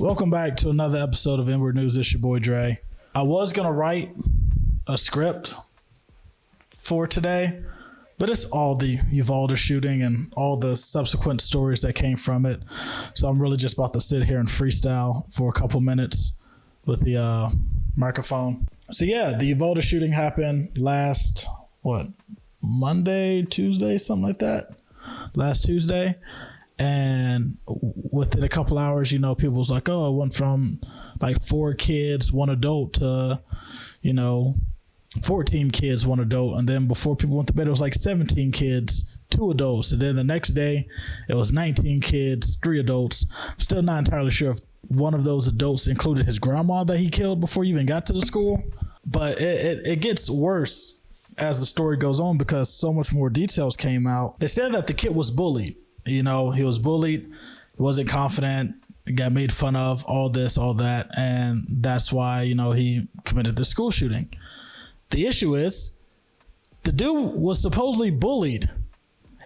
Welcome back to another episode of Inword News. It's your boy Dre. I was going to write a script for today, but it's all the Uvalde shooting and all the subsequent stories that came from it. So I'm really just about to sit here and freestyle for a couple minutes with the microphone. So yeah, the Uvalde shooting happened last, Monday, Tuesday, something like that. Last Tuesday. And within a couple hours, people was like, oh, it went from like 4 kids, 1 adult to, 14 kids, 1 adult. And then before people went to bed, it was like 17 kids, 2 adults. And then the next day, it was 19 kids, 3 adults. I'm still not entirely sure if one of those adults included his grandma that he killed before he even got to the school. But it gets worse as the story goes on because so much more details came out. They said that the kid was bullied. He was bullied, he wasn't confident, got made fun of, all this, all that. And that's why, he committed the school shooting. The issue is the dude was supposedly bullied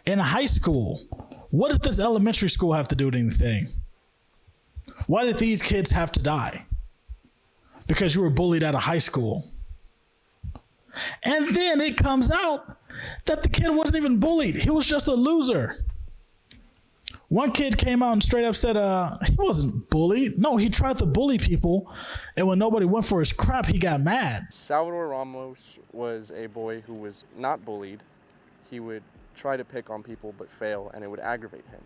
in high school. What did this elementary school have to do with anything? Why did these kids have to die? Because you were bullied at a high school. And then it comes out that the kid wasn't even bullied. He was just a loser. One kid came out and straight up said he wasn't bullied. No, he tried to bully people, and when nobody went for his crap, he got mad. Salvador Ramos was a boy who was not bullied. He would try to pick on people but fail, and it would aggravate him.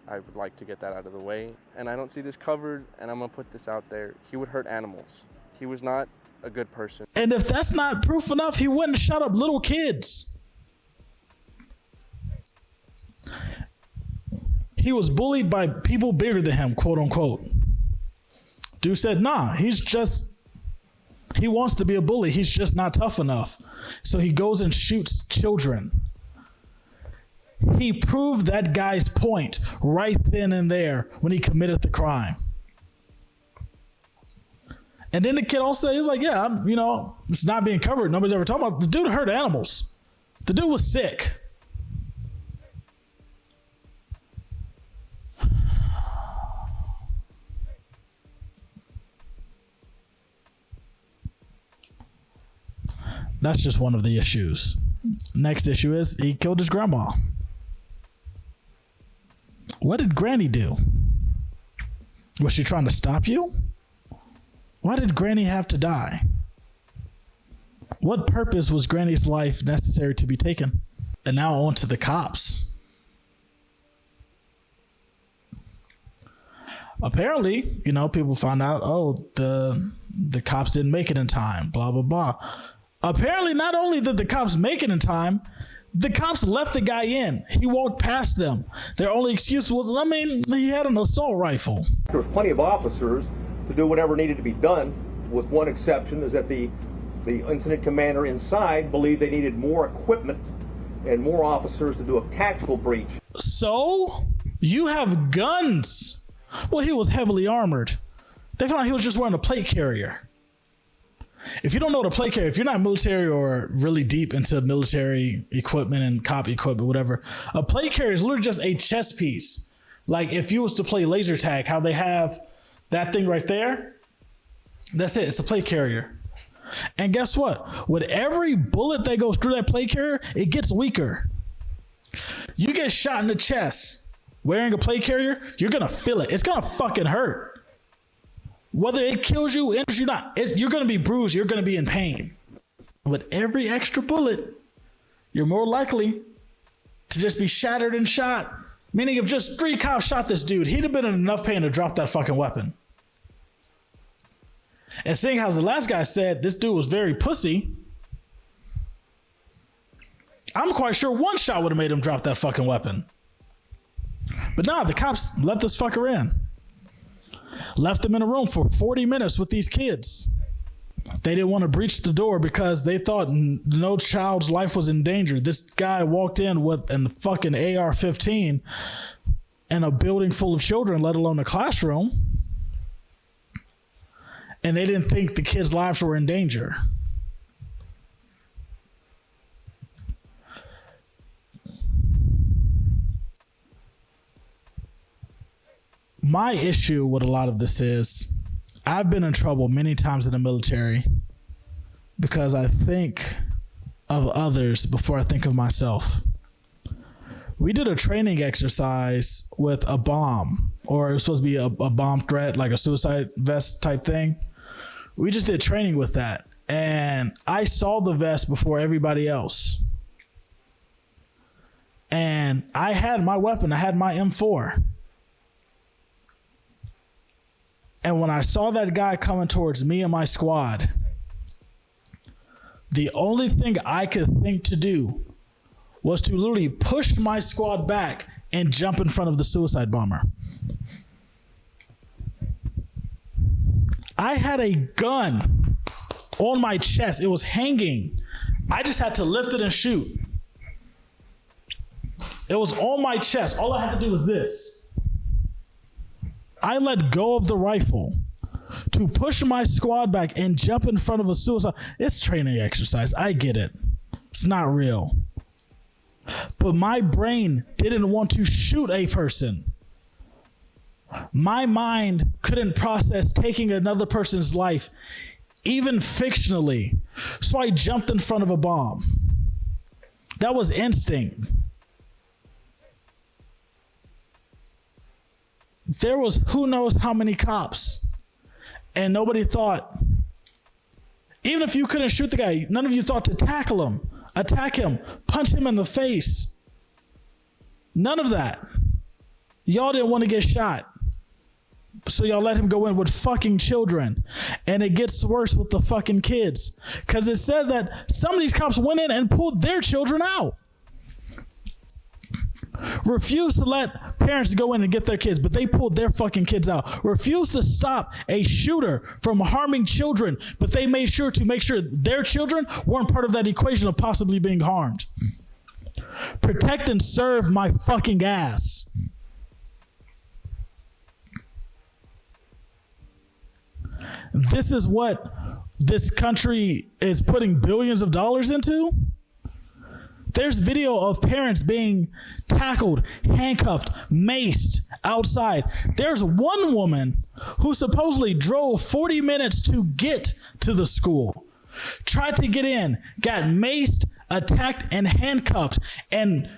I would like to get that out of the way. And I don't see this covered, and I'm going to put this out there. He would hurt animals. He was not a good person. And if that's not proof enough, he wouldn't shut up little kids. He was bullied by people bigger than him, quote unquote. Dude said, nah, he wants to be a bully. He's just not tough enough. So he goes and shoots children. He proved that guy's point right then and there when he committed the crime. And then the kid also, he's like, yeah, it's not being covered. Nobody's ever talking about it. The dude hurt animals. The dude was sick. That's just one of the issues. Next issue is he killed his grandma. What did Granny do? Was she trying to stop you? Why did Granny have to die? What purpose was Granny's life necessary to be taken? And now on to the cops. Apparently, people found out, the cops didn't make it in time, blah, blah, blah. Apparently, not only did the cops make it in time, the cops let the guy in. He walked past them. Their only excuse was, he had an assault rifle. There was plenty of officers to do whatever needed to be done, with one exception, is that the incident commander inside believed they needed more equipment and more officers to do a tactical breach. So, you have guns. Well, he was heavily armored. They found out he was just wearing a plate carrier. If you don't know what a plate carrier, if you're not military or really deep into military equipment and cop equipment, whatever, a plate carrier is literally just a chess piece. Like if you was to play laser tag, how they have that thing right there, that's it. It's a plate carrier. And guess what? With every bullet that goes through that plate carrier, it gets weaker. You get shot in the chest wearing a plate carrier, you're going to feel it. It's going to fucking hurt. Whether it kills you, injures you or not, you're going to be bruised. You're going to be in pain. With every extra bullet, you're more likely to just be shattered and shot. Meaning if just 3 cops shot this dude, he'd have been in enough pain to drop that fucking weapon. And seeing how the last guy said this dude was very pussy, I'm quite sure 1 shot would have made him drop that fucking weapon. But nah, the cops let this fucker in. Left them in a room for 40 minutes with these kids. They didn't want to breach the door because they thought no child's life was in danger. This guy walked in with a fucking AR-15 in a building full of children, let alone a classroom. And they didn't think the kids' lives were in danger. my issue with a lot of this is I've been in trouble many times in the military because I think of others before I think of myself. We did a training exercise with a bomb, or it was supposed to be a bomb threat, like a suicide vest type thing. We just did training with that. And I saw the vest before everybody else. And I had my weapon. I had my M4. And when I saw that guy coming towards me and my squad, the only thing I could think to do was to literally push my squad back and jump in front of the suicide bomber. I had a gun on my chest. It was hanging. I just had to lift it and shoot. It was on my chest. All I had to do was this. I let go of the rifle to push my squad back and jump in front of a suicide. It's training exercise. I get it. It's not real. But my brain didn't want to shoot a person. My mind couldn't process taking another person's life, even fictionally. So I jumped in front of a bomb. That was instinct. There was who knows how many cops, and nobody thought, even if you couldn't shoot the guy, none of you thought to tackle him, attack him, punch him in the face. None of that. Y'all didn't want to get shot. So y'all let him go in with fucking children. And it gets worse with the fucking kids. Because it says that some of these cops went in and pulled their children out. Refused to let parents go in and get their kids, but they pulled their fucking kids out. Refused to stop a shooter from harming children, but they made sure to make sure their children weren't part of that equation of possibly being harmed. Protect and serve my fucking ass. This is what this country is putting billions of dollars into? There's video of parents being tackled, handcuffed, maced outside. There's one woman who supposedly drove 40 minutes to get to the school, tried to get in, got maced, attacked, and handcuffed, and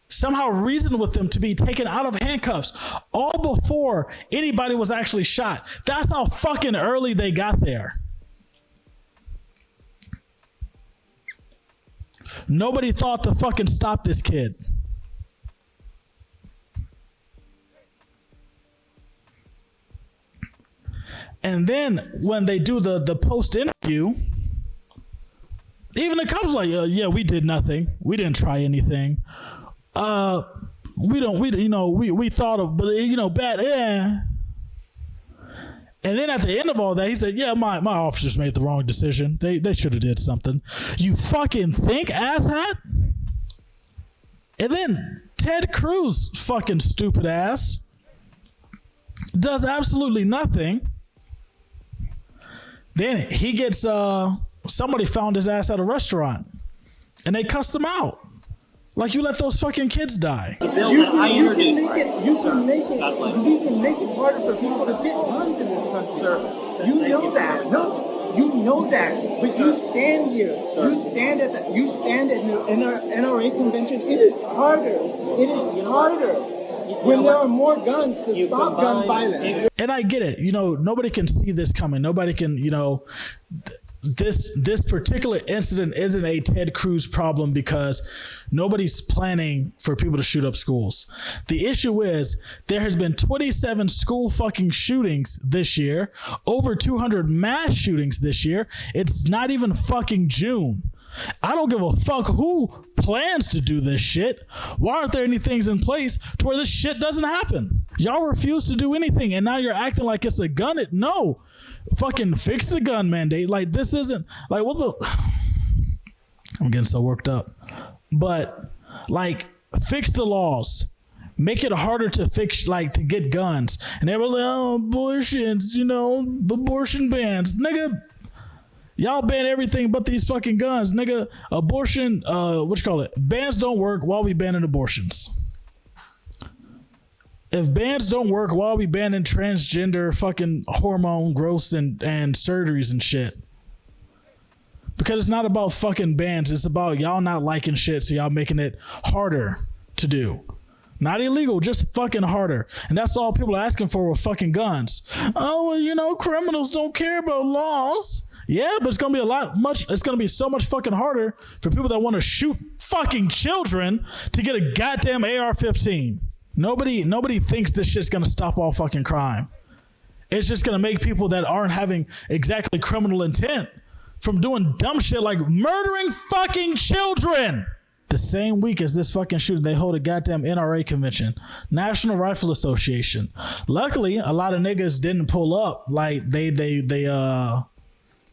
somehow reasoned with them to be taken out of handcuffs, all before anybody was actually shot. That's how fucking early they got there. Nobody thought to fucking stop this kid. And then when they do the post interview, even the cops like, yeah, we did nothing. We didn't try anything. We thought of, but bad. Yeah. And then at the end of all that, he said, yeah, my officers made the wrong decision. They should have did something. You fucking think, asshat? And then Ted Cruz, fucking stupid ass, does absolutely nothing. Then he gets, somebody found his ass at a restaurant, and they cussed him out. Like you let those fucking kids die. You can make it harder for people to get guns in this country. You know that. No, you know that. But you stand here. You stand at the NRA Convention. It is harder. It is harder when there are more guns to stop gun violence. And I get it. Nobody can see this coming. Nobody can, this particular incident isn't a Ted Cruz problem because nobody's planning for people to shoot up schools. The issue is there has been 27 school fucking shootings this year, over 200 mass shootings this year. It's not even fucking June. I don't give a fuck who plans to do this shit. Why aren't there any things in place to where this shit doesn't happen? Y'all refuse to do anything, and now you're acting like it's a gun. No. Fucking fix the gun mandate. Like, this isn't like what the I'm getting so worked up. But like, fix the laws. Make it harder to to get guns. And they were like, oh, abortions, abortion bans. Nigga, y'all ban everything but these fucking guns. Nigga, abortion, bans don't work while we banning abortions. If bans don't work, why are we banning transgender fucking hormone growths and surgeries and shit? Because it's not about fucking bans. It's about y'all not liking shit, so y'all making it harder to do. Not illegal, just fucking harder. And that's all people are asking for with fucking guns. Oh, well, you know, criminals don't care about laws. Yeah, but it's going to be it's going to be so much fucking harder for people that want to shoot fucking children to get a goddamn AR-15. Nobody thinks this shit's gonna stop all fucking crime. It's just gonna make people that aren't having exactly criminal intent from doing dumb shit like murdering fucking children. The same week as this fucking shooting, they hold a goddamn NRA Convention, National Rifle Association. Luckily, a lot of niggas didn't pull up. Like they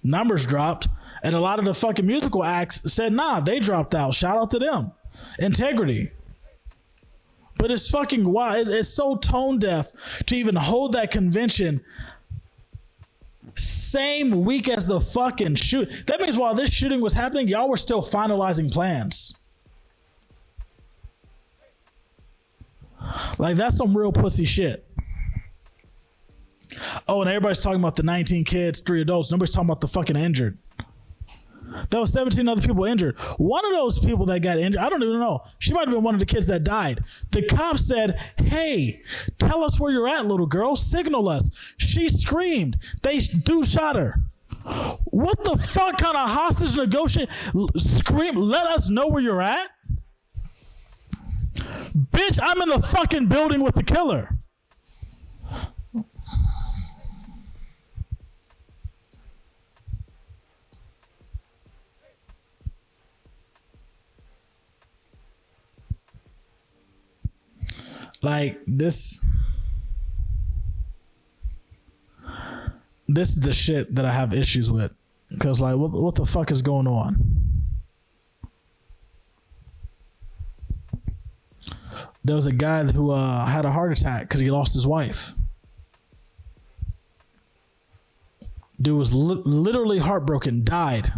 numbers dropped, and a lot of the fucking musical acts said nah, they dropped out. Shout out to them. Integrity. But it's fucking wild. It's so tone deaf to even hold that convention same week as the fucking shoot. That means while this shooting was happening, y'all were still finalizing plans. Like, that's some real pussy shit. Oh, and everybody's talking about the 19 kids, 3 adults. Nobody's talking about the fucking injured. There was 17 other people injured. One of those people that got injured, I don't even know. She might have been one of the kids that died. The cop said, hey, tell us where you're at, little girl. Signal us. She screamed. They shot her. What the fuck kind of hostage negotiation? Scream, let us know where you're at? Bitch, I'm in the fucking building with the killer. Like, this is the shit that I have issues with. Because, like, what the fuck is going on? There was a guy who had a heart attack because he lost his wife. Dude was literally heartbroken, died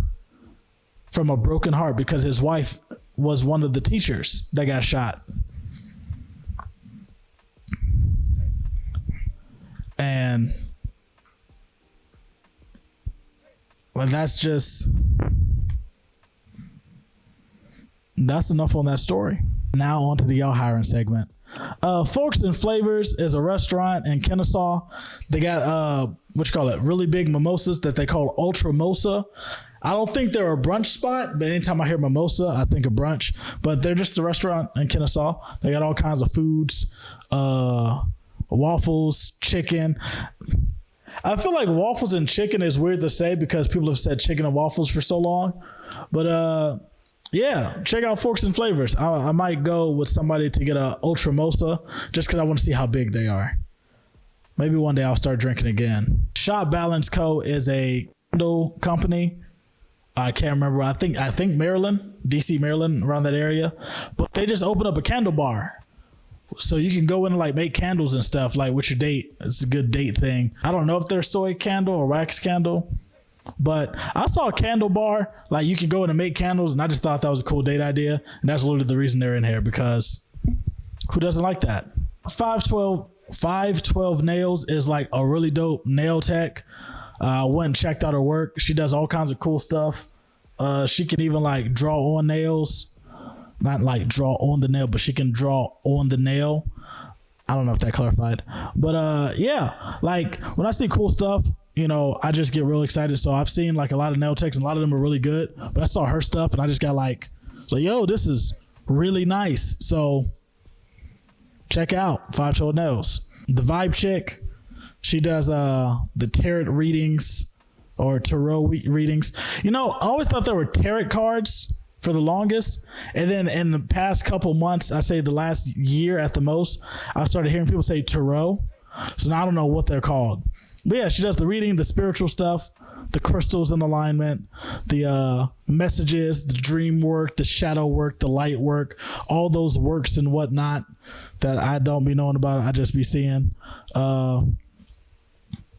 from a broken heart because his wife was one of the teachers that got shot. And well, that's enough on that story. Now on to the y'all hiring segment. Forks and Flavors is a restaurant in Kennesaw. They got really big mimosas that they call Ultra Mosa. I don't think they're a brunch spot, but anytime I hear mimosa, I think of brunch. But they're just a restaurant in Kennesaw. They got all kinds of foods. Waffles, chicken. I feel like waffles and chicken is weird to say because people have said chicken and waffles for so long. But yeah, check out Forks and Flavors. I might go with somebody to get a Ultra Mosa just because I want to see how big they are. Maybe one day I'll start drinking again. Shop Balance Co. is a candle company. I can't remember. I think Maryland, DC, Maryland, around that area. But they just opened up a candle bar. So you can go in and like make candles and stuff like with your date. It's a good date thing. I don't know if they're soy candle or wax candle, but I saw a candle bar. Like you can go in and make candles, and I just thought that was a cool date idea. And that's literally the reason they're in here, because who doesn't like that? 512 Nails is like a really dope nail tech. I went and checked out her work. She does all kinds of cool stuff. She can even like draw on nails. Not like draw on the nail, but she can draw on the nail. I don't know if that clarified. But yeah, like when I see cool stuff, you know, I just get real excited. So I've seen like a lot of nail techs and a lot of them are really good. But I saw her stuff and I just got like, yo, this is really nice. So check out 512 Nails. The Vibe Chick, she does the tarot readings or tarot readings. You know, I always thought there were tarot cards for the longest, and then in the past couple months, I say the last year at the most, I started hearing people say tarot. So now I don't know what they're called. But yeah, she does the reading, the spiritual stuff, the crystals in alignment, the messages, the dream work, the shadow work, the light work, all those works and whatnot that I don't be knowing about. I just be seeing.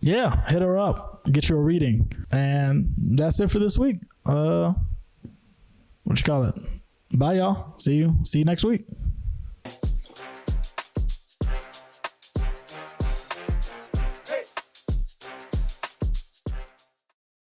Yeah, hit her up, get you a reading. And that's it for this week. What you call it? Bye, y'all. See you next week.